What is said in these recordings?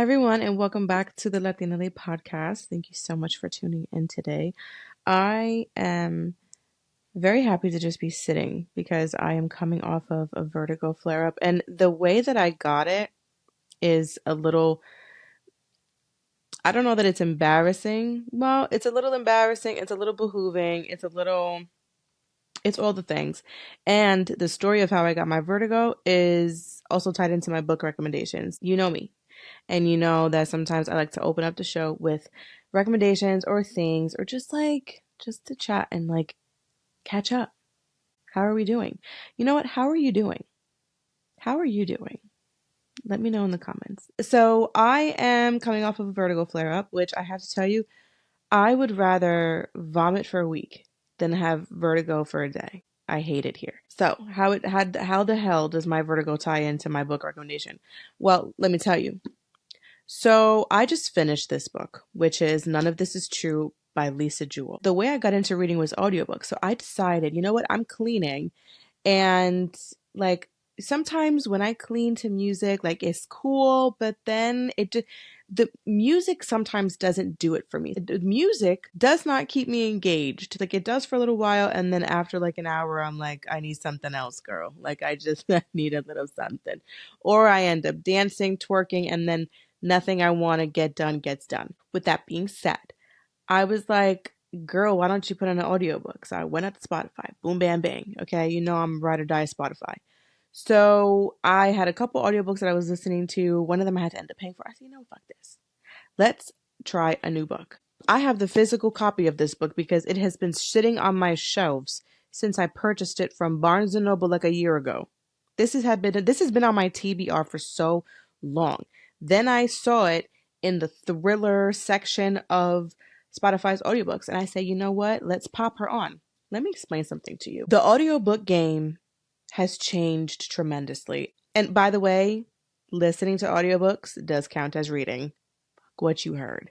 everyone, and welcome back to the Latinaly podcast. Thank you so much for tuning in today. I am very happy to just be sitting because I am coming off of a vertigo flare up, and the way that I got it is a little, I don't know that it's embarrassing. Well, it's a little embarrassing, it's a little behooving, it's all the things. And the story of how I got my vertigo is also tied into my book recommendations. You know me. And you know that sometimes I like to open up the show with recommendations or things or just to chat and catch up. How are we doing? You know what? How are you doing? How are you doing? Let me know in the comments. So I am coming off of a vertigo flare up, which I have to tell you, I would rather vomit for a week than have vertigo for a day. I hate it here. So how the hell does my vertigo tie into my book recommendation? Well, let me tell you. So I just finished this book, which is None of This Is True by Lisa Jewell. The way I got into reading was audiobooks. So I decided, you know what, I'm cleaning. And like sometimes when I clean to music, it's cool, but then the music sometimes doesn't do it for me. The music does not keep me engaged. Like it does for a little while, and then after like an hour, I'm like, I need something else, girl. Like I just need a little something. Or I end up dancing, twerking, and then nothing I want to get done gets done. With that being said, I was like, girl, why don't you put on an audiobook? So I went up to Spotify. Boom, bam, bang. Okay, you know I'm ride or die Spotify. So I had a couple audiobooks that I was listening to. One of them I had to end up paying for. I said, you know, fuck this. Let's try a new book. I have the physical copy of this book because it has been sitting on my shelves since I purchased it from Barnes & Noble like a year ago. This has been on my TBR for so long. Then I saw it in the thriller section of Spotify's audiobooks, and I say, you know what? Let's pop her on. Let me explain something to you. The audiobook game has changed tremendously. And by the way, listening to audiobooks does count as reading. Fuck what you heard.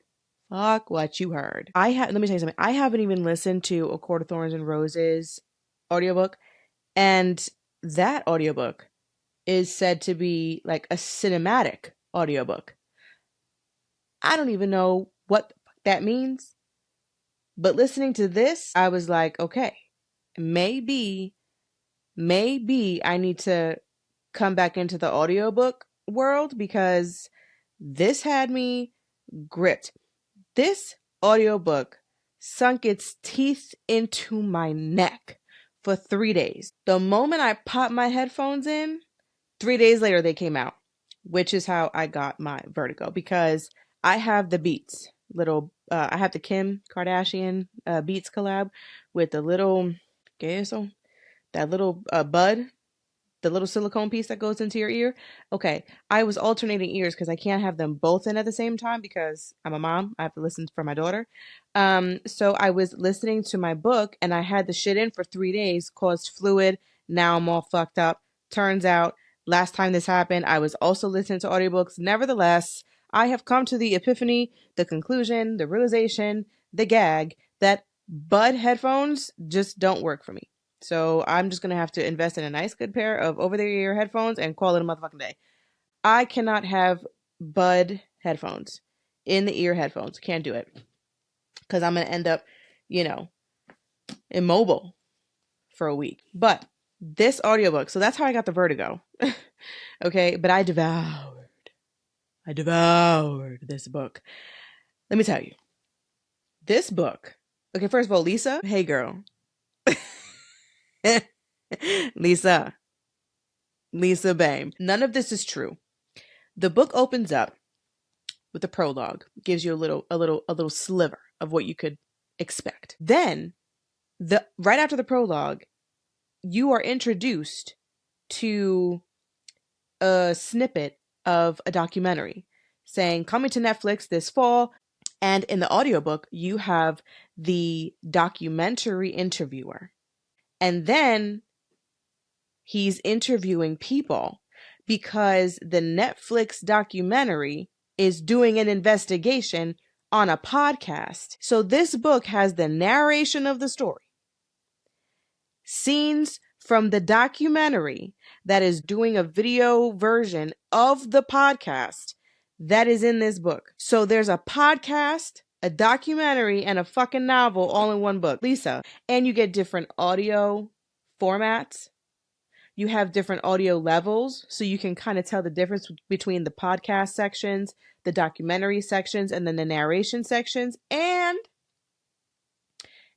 Fuck what you heard. Let me tell you something. I haven't even listened to A Court of Thorns and Roses audiobook, and that audiobook is said to be like a cinematic audiobook. I don't even know what that means, but listening to this, I was like, okay, maybe I need to come back into the audiobook world because this had me gripped. This audiobook sunk its teeth into my neck for 3 days. The moment I popped my headphones in, 3 days later they came out, which is how I got my vertigo because I have the Beats I have the Kim Kardashian Beats collab with the little queso, that little bud, the little silicone piece that goes into your ear. Okay, I was alternating ears because I can't have them both in at the same time because I'm a mom. I have to listen for my daughter. So I was listening to my book and I had the shit in for 3 days, caused fluid. Now I'm all fucked up. Turns out, last time this happened, I was also listening to audiobooks. Nevertheless, I have come to the epiphany, the conclusion, the realization, the gag that bud headphones just don't work for me. So I'm just going to have to invest in a nice good pair of over-the-ear headphones and call it a motherfucking day. I cannot have bud headphones, in the ear headphones. Can't do it. Because I'm going to end up, immobile for a week. But this audiobook, so that's how I got the vertigo. Okay, but I devoured this book. Let me tell you. This book, okay, first of all, Lisa, hey girl. Lisa, babe. None of this is true. The book opens up with a prologue, gives you a little sliver of what you could expect. Then, right after the prologue, you are introduced to a snippet of a documentary saying coming to Netflix this fall. And in the audiobook, you have the documentary interviewer. And then he's interviewing people because the Netflix documentary is doing an investigation on a podcast. So this book has the narration of the story, scenes from the documentary that is doing a video version of the podcast, that is in this book. So there's a podcast, a documentary, and a fucking novel all in one book, Lisa. And you get different audio formats. You have different audio levels, so you can kind of tell the difference between the podcast sections, the documentary sections, and then the narration sections. And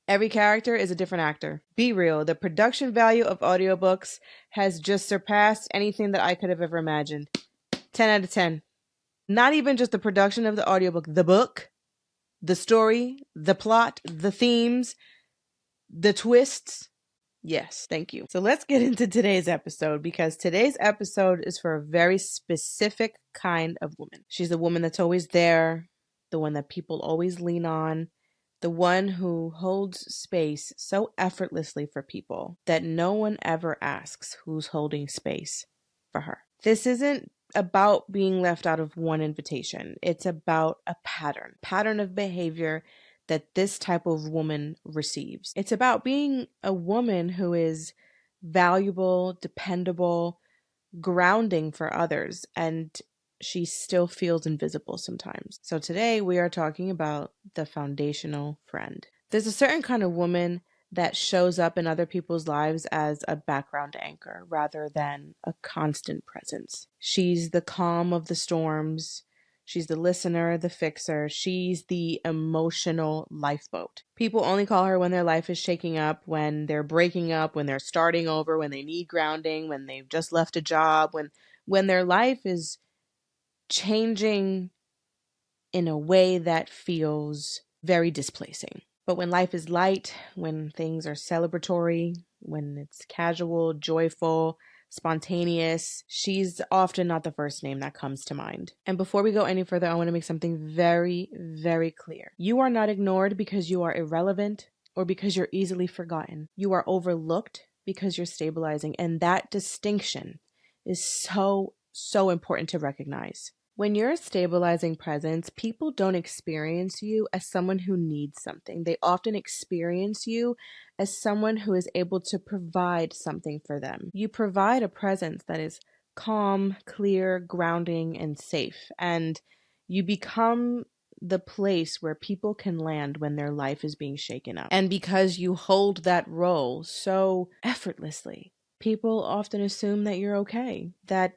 every character is a different actor. Be real, the production value of audiobooks has just surpassed anything that I could have ever imagined. 10 out of 10. Not even just the production of the audiobook, the book, the story, the plot, the themes, the twists. Yes, thank you. So let's get into today's episode, because today's episode is for a very specific kind of woman. She's the woman that's always there, the one that people always lean on, the one who holds space so effortlessly for people that no one ever asks who's holding space for her. This isn't about being left out of one invitation. It's about a pattern of behavior that this type of woman receives. It's about being a woman who is valuable, dependable, grounding for others, and she still feels invisible sometimes. So today we are talking about the foundational friend. There's a certain kind of woman that shows up in other people's lives as a background anchor rather than a constant presence. She's the calm of the storms. She's the listener, the fixer. She's the emotional lifeboat. People only call her when their life is shaking up, when they're breaking up, when they're starting over, when they need grounding, when they've just left a job, when their life is changing in a way that feels very displacing. But when life is light, when things are celebratory, when it's casual, joyful, spontaneous, she's often not the first name that comes to mind. And before we go any further, I want to make something very, very clear. You are not ignored because you are irrelevant or because you're easily forgotten. You are overlooked because you're stabilizing. And that distinction is so important to recognize. When you're a stabilizing presence, people don't experience you as someone who needs something. They often experience you as someone who is able to provide something for them. You provide a presence that is calm, clear, grounding, and safe. And you become the place where people can land when their life is being shaken up. And because you hold that role so effortlessly, people often assume that you're okay, that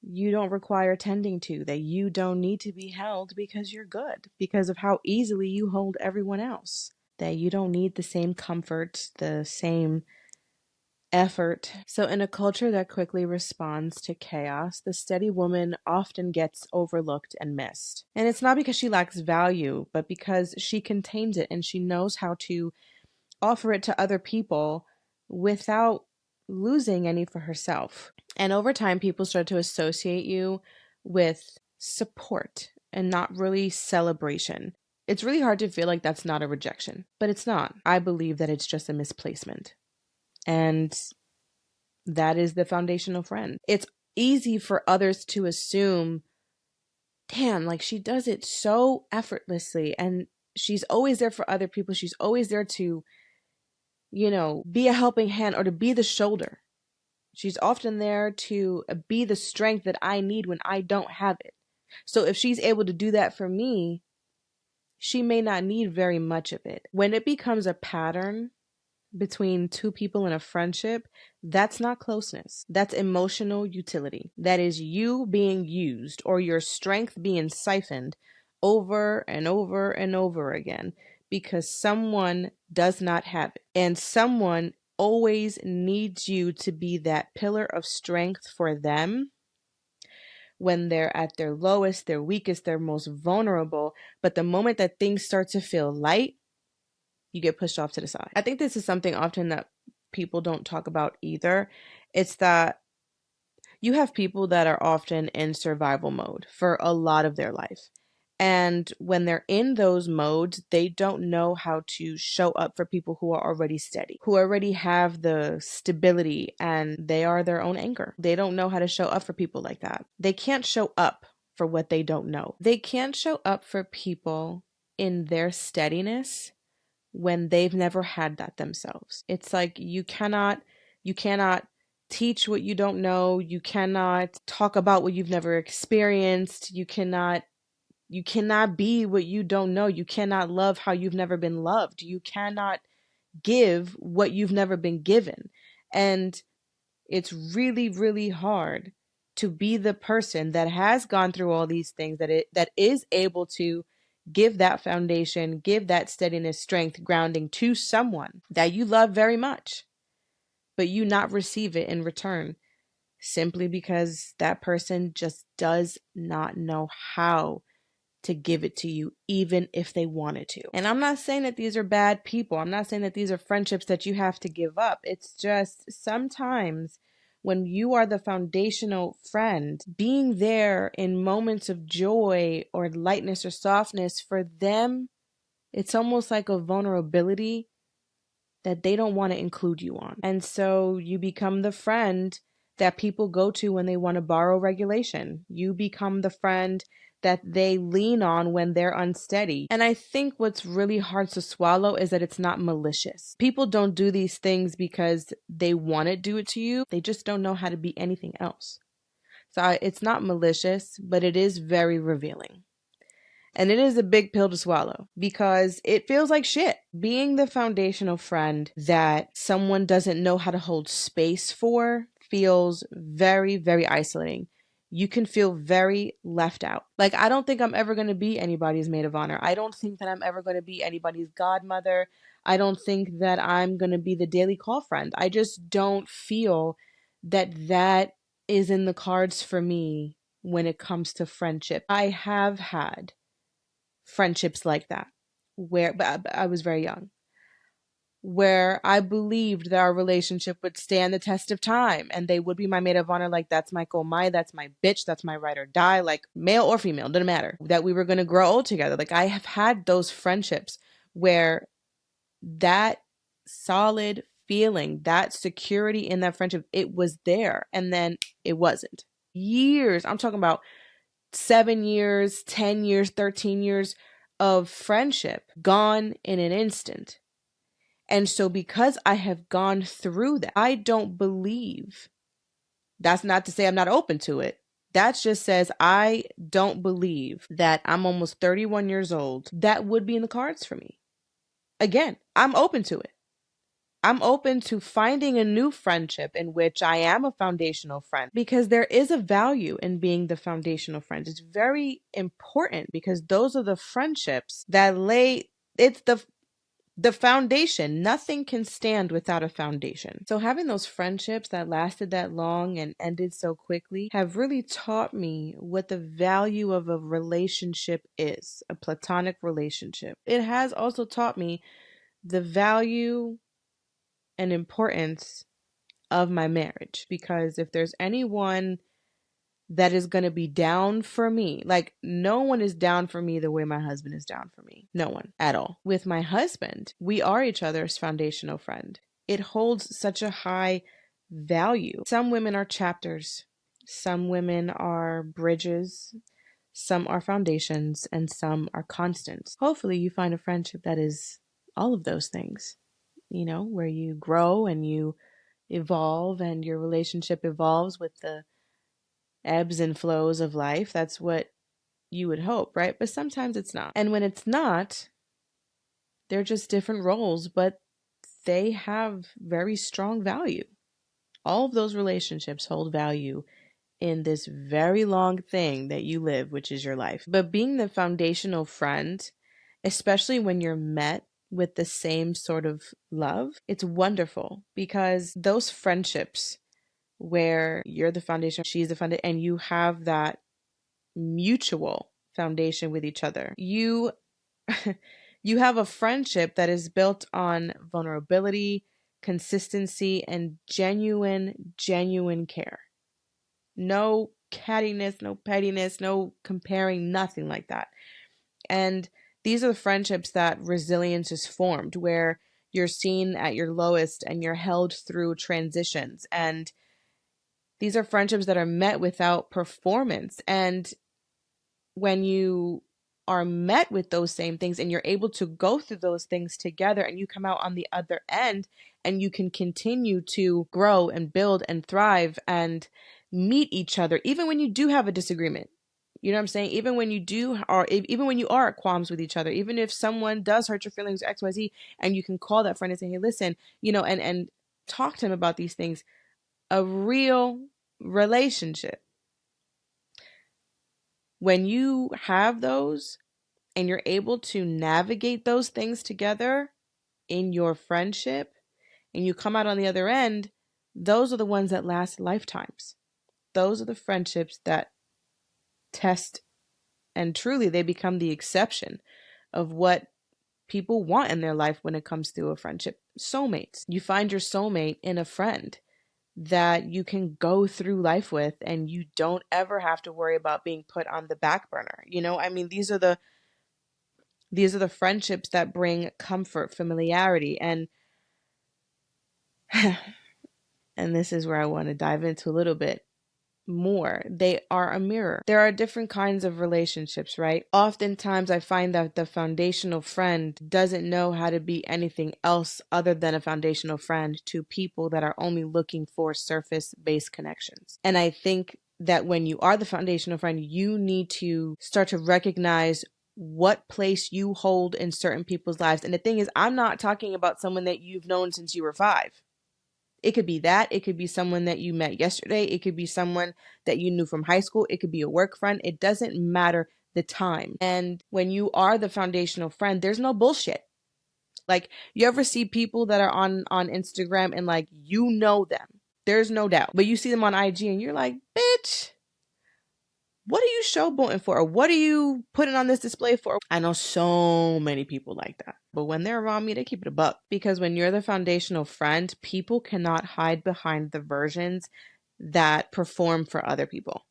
you don't require tending to, that you don't need to be held because you're good, because of how easily you hold everyone else, that you don't need the same comfort, the same effort. So in a culture that quickly responds to chaos, the steady woman often gets overlooked and missed. And it's not because she lacks value, but because she contains it and she knows how to offer it to other people without losing any for herself. And over time, people start to associate you with support and not really celebration. It's really hard to feel like that's not a rejection, but it's not. I believe that it's just a misplacement. And that is the foundational friend. It's easy for others to assume, damn, like she does it so effortlessly and she's always there for other people. She's always there to, be a helping hand or to be the shoulder. She's often there to be the strength that I need when I don't have it. So if she's able to do that for me, she may not need very much of it. When it becomes a pattern between two people in a friendship, that's not closeness. That's emotional utility. That is you being used or your strength being siphoned over and over and over again because someone does not have it. And someone always needs you to be that pillar of strength for them when they're at their lowest, their weakest, their most vulnerable. But the moment that things start to feel light, you get pushed off to the side. I think this is something often that people don't talk about either. It's that you have people that are often in survival mode for a lot of their life. And when they're in those modes, they don't know how to show up for people who are already steady, who already have the stability and they are their own anchor. They don't know how to show up for people like that. They can't show up for what they don't know. They can't show up for people in their steadiness when they've never had that themselves. It's like you cannot teach what you don't know. You cannot talk about what you've never experienced. You cannot be what you don't know. You cannot love how you've never been loved. You cannot give what you've never been given. And it's really, really hard to be the person that has gone through all these things, that is able to give that foundation, give that steadiness, strength, grounding to someone that you love very much, but you not receive it in return simply because that person just does not know how to give it to you, even if they wanted to. And I'm not saying that these are bad people. I'm not saying that these are friendships that you have to give up. It's just sometimes when you are the foundational friend, being there in moments of joy or lightness or softness for them, it's almost like a vulnerability that they don't want to include you on. And so you become the friend that people go to when they want to borrow regulation. You become the friend that they lean on when they're unsteady. And I think what's really hard to swallow is that it's not malicious. People don't do these things because they want to do it to you. They just don't know how to be anything else. So it's not malicious, but it is very revealing. And it is a big pill to swallow because it feels like shit. Being the foundational friend that someone doesn't know how to hold space for feels very, very isolating. You can feel very left out. Like, I don't think I'm ever going to be anybody's maid of honor. I don't think that I'm ever going to be anybody's godmother. I don't think that I'm going to be the daily call friend. I just don't feel that that is in the cards for me when it comes to friendship. I have had friendships like that but I was very young, where I believed that our relationship would stand the test of time and they would be my maid of honor. Like, that's my my, that's my bitch, that's my ride or die, like male or female, doesn't matter, that we were going to grow old together. Like, I have had those friendships where that solid feeling, that security in that friendship, it was there, and then it wasn't. Years, I'm talking about 7 years, 10 years, 13 years of friendship gone in an instant. And so because I have gone through that, I don't believe, that's not to say I'm not open to it. That just says I don't believe that I'm almost 31 years old. That would be in the cards for me. Again, I'm open to it. I'm open to finding a new friendship in which I am a foundational friend, because there is a value in being the foundational friend. It's very important because those are the friendships that it's the foundation. Nothing can stand without a foundation. So having those friendships that lasted that long and ended so quickly have really taught me what the value of a relationship is, a platonic relationship. It has also taught me the value and importance of my marriage, because if there's anyone that is going to be down for me, like, no one is down for me the way my husband is down for me. No one at all. With my husband, we are each other's foundational friend. It holds such a high value. Some women are chapters, some women are bridges, some are foundations, and some are constants. Hopefully you find a friendship that is all of those things, where you grow and you evolve and your relationship evolves with the ebbs and flows of life. That's what you would hope, right? But sometimes it's not. And when it's not, they're just different roles, but they have very strong value. All of those relationships hold value in this very long thing that you live, which is your life. But being the foundational friend, especially when you're met with the same sort of love, it's wonderful, because those friendships where you're the foundation, she's the foundation, and you have that mutual foundation with each other, you you have a friendship that is built on vulnerability, consistency, and genuine care. No cattiness, no pettiness, no comparing, nothing like that. And these are the friendships that resilience is formed, where you're seen at your lowest and you're held through transitions. And these are friendships that are met without performance. And when you are met with those same things and you're able to go through those things together and you come out on the other end and you can continue to grow and build and thrive and meet each other, even when you do have a disagreement. You know what I'm saying? Even when you do, or even when you are at qualms with each other, even if someone does hurt your feelings, XYZ, and you can call that friend and say, hey, listen, and talk to him about these things. A real relationship, when you have those and you're able to navigate those things together in your friendship and you come out on the other end, those are the ones that last lifetimes. Those are the friendships that test, and truly they become the exception of what people want in their life when it comes to a friendship. Soulmates. You find your soulmate in a friend that you can go through life with and you don't ever have to worry about being put on the back burner. I mean, these are the friendships that bring comfort, familiarity, and and this is where I want to dive into a little bit more. They are a mirror. There are different kinds of relationships, right? Oftentimes I find that the foundational friend doesn't know how to be anything else other than a foundational friend to people that are only looking for surface-based connections. And I think that when you are the foundational friend, you need to start to recognize what place you hold in certain people's lives. And the thing is, I'm not talking about someone that you've known since you were 5. It could be that. It could be someone that you met yesterday. It could be someone that you knew from high school. It could be a work friend. It doesn't matter the time. And when you are the foundational friend, there's no bullshit. Like, you ever see people that are on Instagram and like, them. There's no doubt. But you see them on IG and you're like, bitch, what are you showboating for? Or what are you putting on this display for? I know so many people like that. But when they're around me, they keep it a buck. Because when you're the foundational friend, people cannot hide behind the versions that perform for other people.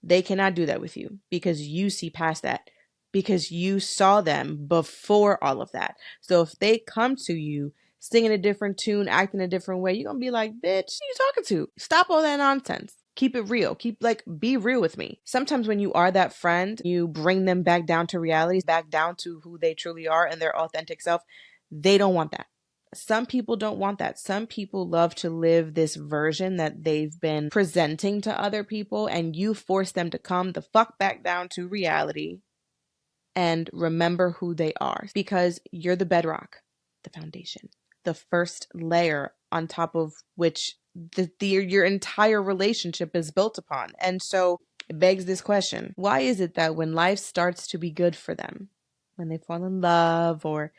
They cannot do that with you because you see past that. Because you saw them before all of that. So if they come to you singing a different tune, acting a different way, you're going to be like, bitch, who are you talking to? Stop all that nonsense. Keep it real. Be real with me. Sometimes when you are that friend, you bring them back down to reality, back down to who they truly are and their authentic self. They don't want that. Some people don't want that. Some people love to live this version that they've been presenting to other people, and you force them to come the fuck back down to reality and remember who they are, because you're the bedrock, the foundation, the first layer on top of which your entire relationship is built upon. And so it begs this question: why is it that when life starts to be good for them, when they fall in love, or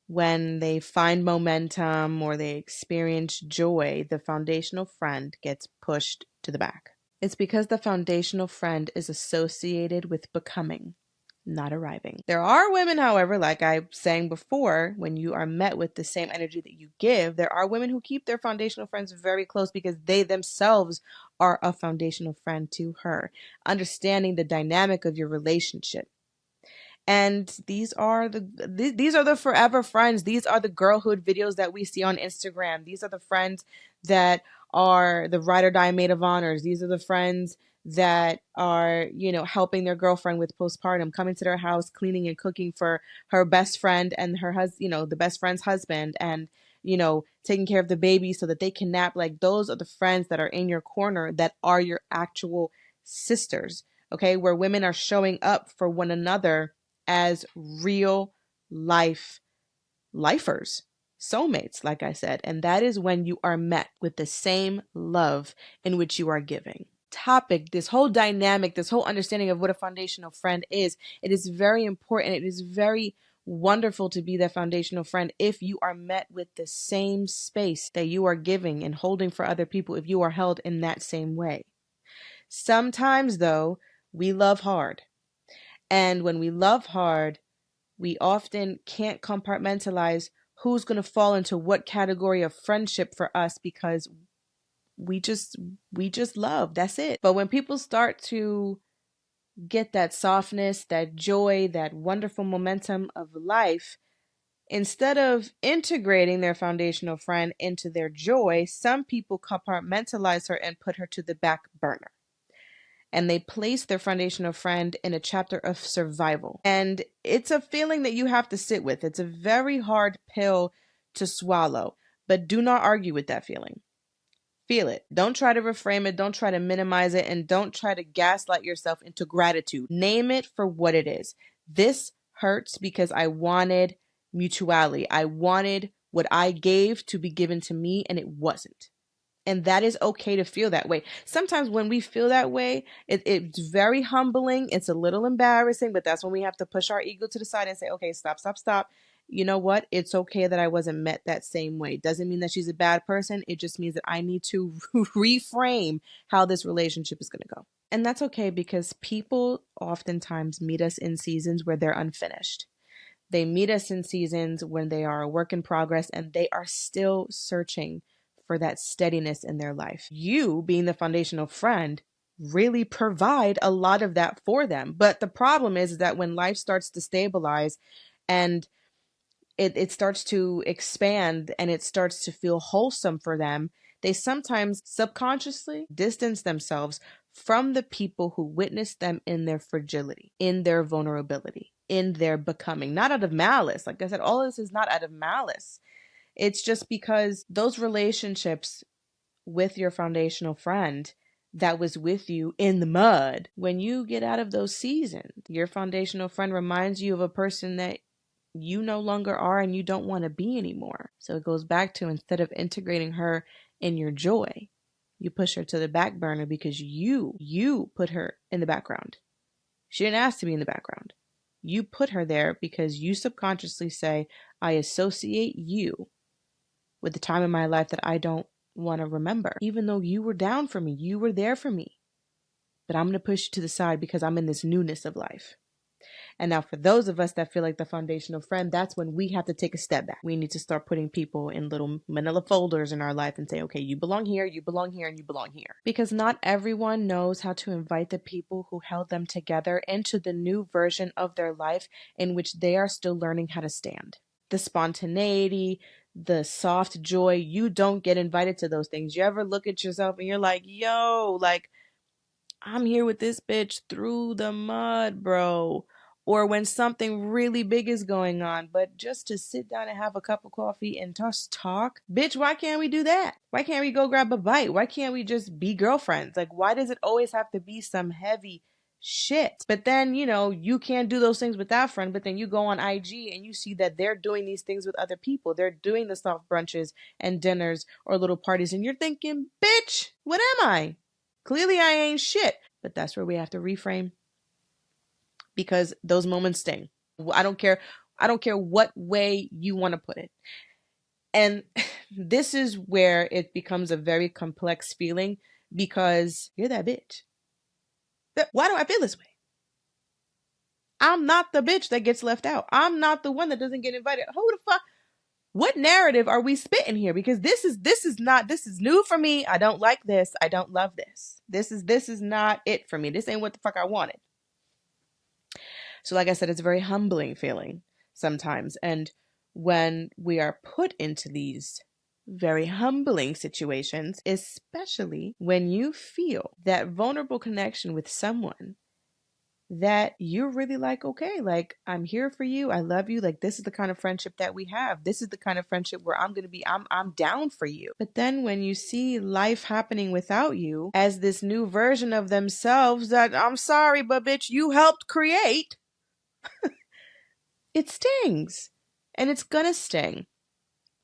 when they find momentum, or they experience joy, the foundational friend gets pushed to the back? It's because the foundational friend is associated with becoming, not arriving. There are women, however, like I was saying before, when you are met with the same energy that you give, there are women who keep their foundational friends very close because they themselves are a foundational friend to her, understanding the dynamic of your relationship. And these are the forever friends. These are the girlhood videos that we see on Instagram. These are the friends that are the ride or die maid of honors. These are the friends that are, helping their girlfriend with postpartum, coming to their house, cleaning and cooking for her best friend and her husband, the best friend's husband, and, taking care of the baby so that they can nap. Like, those are the friends that are in your corner that are your actual sisters. Okay. Where women are showing up for one another as real lifers, soulmates, like I said. And that is when you are met with the same love in which you are giving. This whole dynamic, this whole understanding of what a foundational friend is, it is very important. It is very wonderful to be that foundational friend if you are met with the same space that you are giving and holding for other people, if you are held in that same way. Sometimes, though, we love hard. And when we love hard, we often can't compartmentalize who's going to fall into what category of friendship for us, because we just love. That's it. But when people start to get that softness, that joy, that wonderful momentum of life, instead of integrating their foundational friend into their joy, some people compartmentalize her and put her to the back burner. and they place their foundational friend in a chapter of survival. And it's a feeling that you have to sit with. It's a very hard pill to swallow, but do not argue with that feeling. Feel it. Don't try to reframe it. Don't try to minimize it. And don't try to gaslight yourself into gratitude. Name it for what it is. This hurts because I wanted mutuality. I wanted what I gave to be given to me, and it wasn't. And that is okay to feel that way. Sometimes when we feel that way, it's very humbling. It's a little embarrassing, but that's when we have to push our ego to the side and say, okay, stop, stop, stop. You know what? It's okay that I wasn't met that same way. Doesn't mean that she's a bad person. It just means that I need to reframe how this relationship is going to go. And that's okay, because people oftentimes meet us in seasons where they're unfinished. They meet us in seasons when they are a work in progress and they are still searching for that steadiness in their life. You, being the foundational friend, really provide a lot of that for them. But the problem is that when life starts to stabilize and it starts to expand and it starts to feel wholesome for them, they sometimes subconsciously distance themselves from the people who witnessed them in their fragility, in their vulnerability, in their becoming. Not out of malice. Like I said, all of this is not out of malice. It's just because those relationships with your foundational friend that was with you in the mud, when you get out of those seasons, your foundational friend reminds you of a person that you no longer are and you don't want to be anymore. So it goes back to, instead of integrating her in your joy, you push her to the back burner because you put her in the background. She didn't ask to be in the background. You put her there because you subconsciously say, I associate you with the time in my life that I don't want to remember. Even though you were down for me, you were there for me. But I'm going to push you to the side because I'm in this newness of life. And now for those of us that feel like the foundational friend, that's when we have to take a step back. We need to start putting people in little manila folders in our life and say, okay, you belong here, and you belong here. Because not everyone knows how to invite the people who held them together into the new version of their life in which they are still learning how to stand. The spontaneity, the soft joy, you don't get invited to those things. You ever look at yourself and you're like, yo, like, I'm here with this bitch through the mud, bro. Or when something really big is going on, but just to sit down and have a cup of coffee and just talk, bitch, why can't we do that? Why can't we go grab a bite? Why can't we just be girlfriends? Like, why does it always have to be some heavy shit? But then, you can't do those things with that friend, but then you go on IG and you see that they're doing these things with other people. They're doing the soft brunches and dinners or little parties, and you're thinking, bitch, what am I? Clearly I ain't shit. But that's where we have to reframe, because those moments sting. I don't care what way you want to put it. And this is where it becomes a very complex feeling, because you're that bitch. Why do I feel this way? I'm not the bitch that gets left out. I'm not the one that doesn't get invited. Who the fuck? What narrative are we spitting here? Because this is new for me. I don't like this. I don't love this. This is not it for me. This ain't what the fuck I wanted. So like I said, it's a very humbling feeling sometimes. And when we are put into these very humbling situations, especially when you feel that vulnerable connection with someone that you're really like, okay, like, I'm here for you. I love you. Like, this is the kind of friendship that we have. This is the kind of friendship where I'm down for you. But then when you see life happening without you as this new version of themselves that, I'm sorry, but bitch, you helped create, it stings. And it's gonna sting.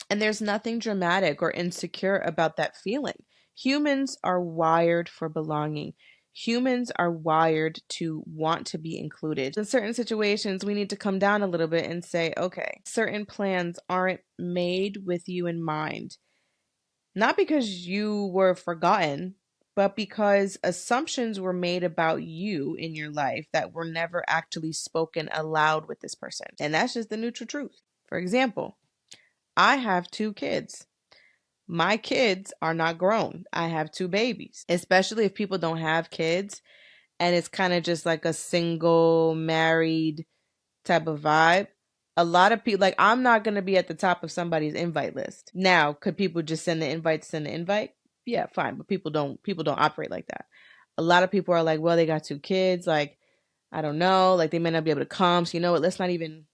And there's nothing dramatic or insecure about that feeling. Humans are wired for belonging. Humans are wired to want to be included. In certain situations, we need to come down a little bit and say, okay, certain plans aren't made with you in mind. Not because you were forgotten, but because assumptions were made about you in your life that were never actually spoken aloud with this person. And that's just the neutral truth. For example, I have 2 kids. My kids are not grown. I have 2 babies. Especially if people don't have kids and it's kind of just like a single married type of vibe. A lot of people, like, I'm not going to be at the top of somebody's invite list. Now, could people just send the invite to send the invite? Yeah, fine. But people don't operate like that. A lot of people are like, well, they got two kids. Like, I don't know. Like, they may not be able to come. So you know what? Let's not even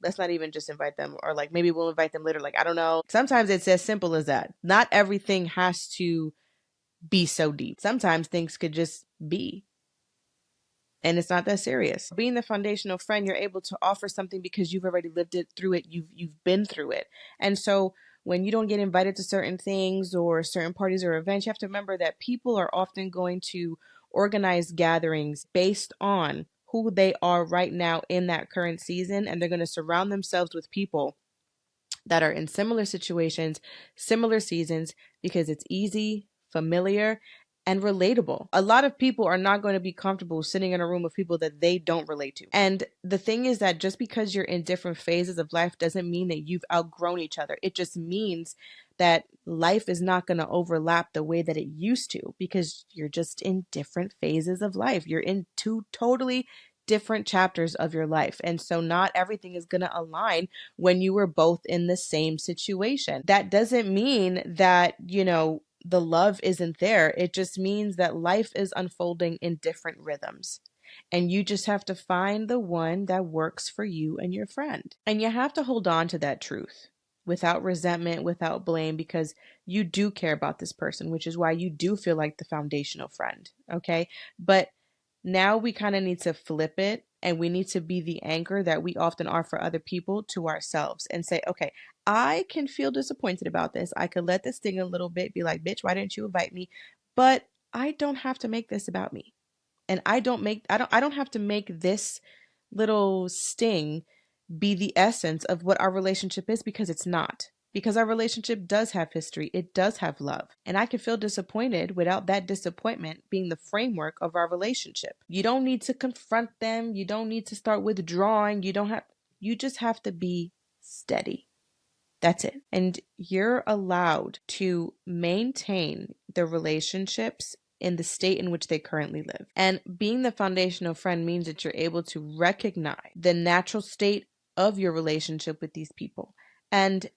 just invite them. Or like, maybe we'll invite them later. Like, I don't know. Sometimes it's as simple as that. Not everything has to be so deep. Sometimes things could just be. And it's not that serious. Being the foundational friend, you're able to offer something because you've already lived it through it. You've been through it. And so when you don't get invited to certain things or certain parties or events, you have to remember that people are often going to organize gatherings based on who they are right now in that current season, and they're going to surround themselves with people that are in similar situations, similar seasons, because it's easy, familiar, and relatable. A lot of people are not going to be comfortable sitting in a room with people that they don't relate to. And the thing is that just because you're in different phases of life doesn't mean that you've outgrown each other. It just means that life is not going to overlap the way that it used to because you're just in different phases of life. You're in two totally different chapters of your life. And so not everything is going to align when you were both in the same situation. That doesn't mean that, the love isn't there. It just means that life is unfolding in different rhythms. And you just have to find the one that works for you and your friend. And you have to hold on to that truth without resentment, without blame, because you do care about this person, which is why you do feel like the foundational friend. Okay. But now we kind of need to flip it, and we need to be the anchor that we often are for other people to ourselves and say, okay, I can feel disappointed about this. I could let this sting a little bit, be like, bitch, why didn't you invite me? But I don't have to make this about me. And I don't have to make this little sting be the essence of what our relationship is, because it's not. Because our relationship does have history, it does have love. And I can feel disappointed without that disappointment being the framework of our relationship. You don't need to confront them, you don't need to start withdrawing, you just have to be steady. That's it. And you're allowed to maintain the relationships in the state in which they currently live. And being the foundational friend means that you're able to recognize the natural state of your relationship with these people. And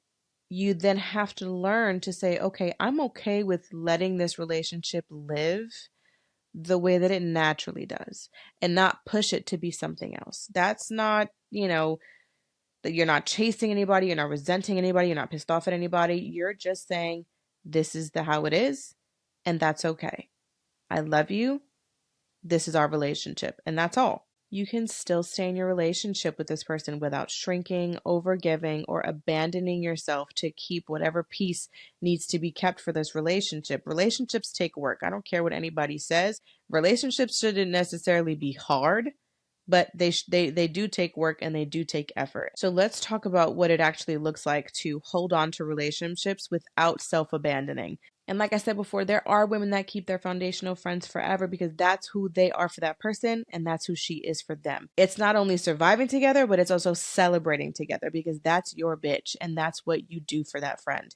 you then have to learn to say, okay, I'm okay with letting this relationship live the way that it naturally does and not push it to be something else. That's not, that you're not chasing anybody, you're not resenting anybody, you're not pissed off at anybody. You're just saying, this is how it is, and that's okay. I love you. This is our relationship, and that's all. You can still stay in your relationship with this person without shrinking, overgiving, or abandoning yourself to keep whatever piece needs to be kept for this relationship. Relationships take work. I don't care what anybody says. Relationships shouldn't necessarily be hard, but they do take work and they do take effort. So let's talk about what it actually looks like to hold on to relationships without self-abandoning. And like I said before, there are women that keep their foundational friends forever because that's who they are for that person and that's who she is for them. It's not only surviving together, but it's also celebrating together because that's your bitch and that's what you do for that friend.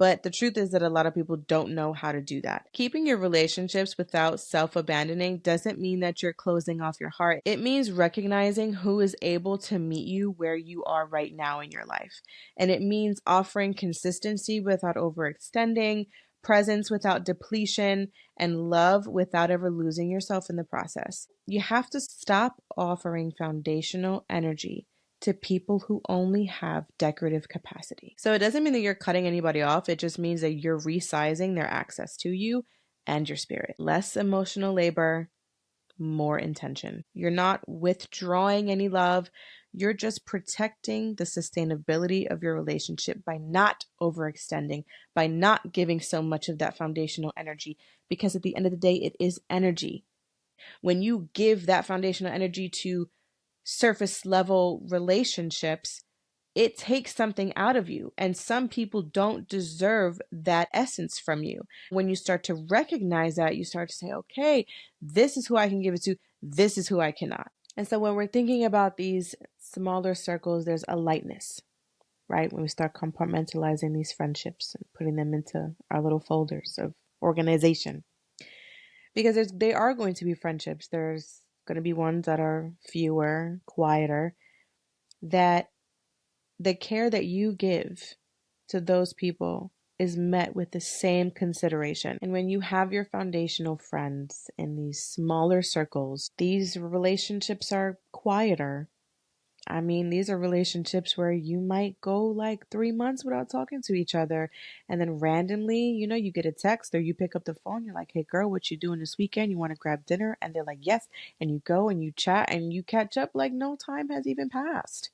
But the truth is that a lot of people don't know how to do that. Keeping your relationships without self-abandoning doesn't mean that you're closing off your heart. It means recognizing who is able to meet you where you are right now in your life. And it means offering consistency without overextending, presence without depletion, and love without ever losing yourself in the process. You have to stop offering foundational energy to people who only have decorative capacity. So it doesn't mean that you're cutting anybody off. It just means that you're resizing their access to you and your spirit. Less emotional labor, more intention. You're not withdrawing any love. You're just protecting the sustainability of your relationship by not overextending, by not giving so much of that foundational energy, because at the end of the day, it is energy. When you give that foundational energy to surface level relationships, it takes something out of you. And some people don't deserve that essence from you. When you start to recognize that, you start to say, okay, this is who I can give it to. This is who I cannot. And so when we're thinking about these smaller circles, there's a lightness, right? When we start compartmentalizing these friendships and putting them into our little folders of organization. Because they are going to be friendships. There's going to be ones that are fewer, quieter, that the care that you give to those people is met with the same consideration. And when you have your foundational friends in these smaller circles, these relationships are quieter. I mean, these are relationships where you might go like 3 months without talking to each other. And then randomly, you get a text or you pick up the phone. You're like, hey, girl, what you doing this weekend? You want to grab dinner? And they're like, yes. And you go and you chat and you catch up like no time has even passed.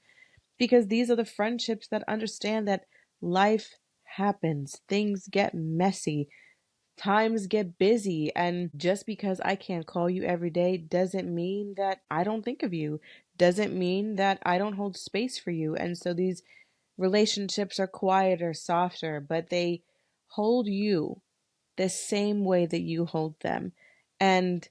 Because these are the friendships that understand that life happens, things get messy, times get busy, and just because I can't call you every day doesn't mean that I don't think of you, doesn't mean that I don't hold space for you. And so these relationships are quieter, softer, but they hold you the same way that you hold them. And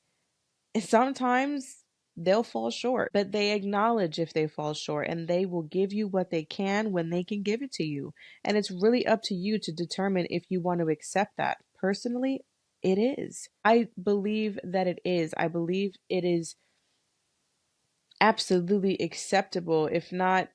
sometimes they'll fall short, but they acknowledge if they fall short and they will give you what they can when they can give it to you. And it's really up to you to determine if you want to accept that. Personally, it is. I believe that it is. I believe it is absolutely acceptable, if not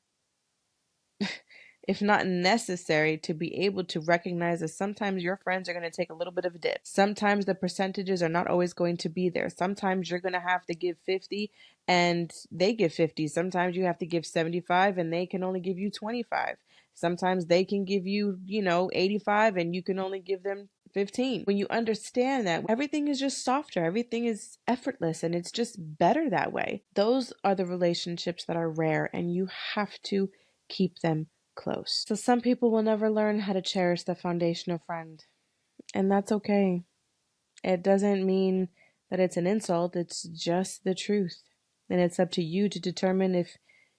necessary, to be able to recognize that sometimes your friends are going to take a little bit of a dip. Sometimes the percentages are not always going to be there. Sometimes you're going to have to give 50 and they give 50. Sometimes you have to give 75 and they can only give you 25. Sometimes they can give you, 85 and you can only give them 15. When you understand that everything is just softer, everything is effortless, and it's just better that way. Those are the relationships that are rare, and you have to keep them close. So some people will never learn how to cherish the foundational friend, and that's okay. It doesn't mean that it's an insult, it's just the truth. And it's up to you to determine if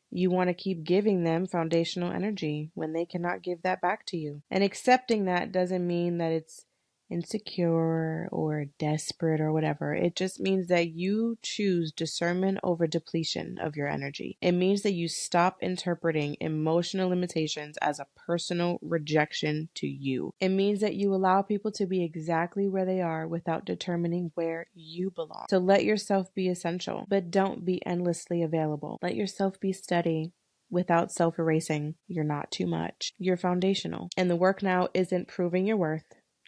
you want to keep giving them foundational energy when they cannot give that back to you. And accepting that doesn't mean that it's insecure or desperate or whatever. It just means that you choose discernment over depletion of your energy. It means that you stop interpreting emotional limitations as a personal rejection to you. It means that you allow people to be exactly where they are without determining where you belong. So let yourself be essential, but don't be endlessly available. Let yourself be steady without self-erasing. You're not too much. You're foundational. And the work now isn't proving your worth.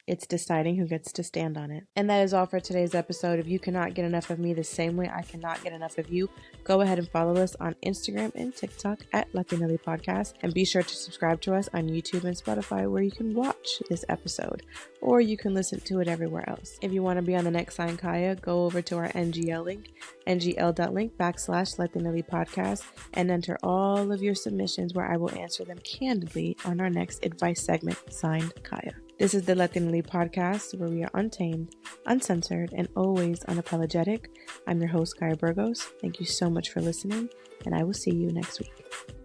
It's deciding who gets to stand on it. And that is all for today's episode. If you cannot get enough of me the same way I cannot get enough of you, go ahead and follow us on Instagram and TikTok at Latinaly Podcast. And be sure to subscribe to us on YouTube and Spotify, where you can watch this episode, or you can listen to it everywhere else. If you want to be on the next Sign Kaya, go over to our NGL link, ngl.link/Latinaly Podcast, and enter all of your submissions, where I will answer them candidly on our next advice segment, Signed Kaya. This is the Latinaly Podcast, where we are untamed, uncensored, and always unapologetic. I'm your host, Kaya Burgos. Thank you so much for listening, and I will see you next week.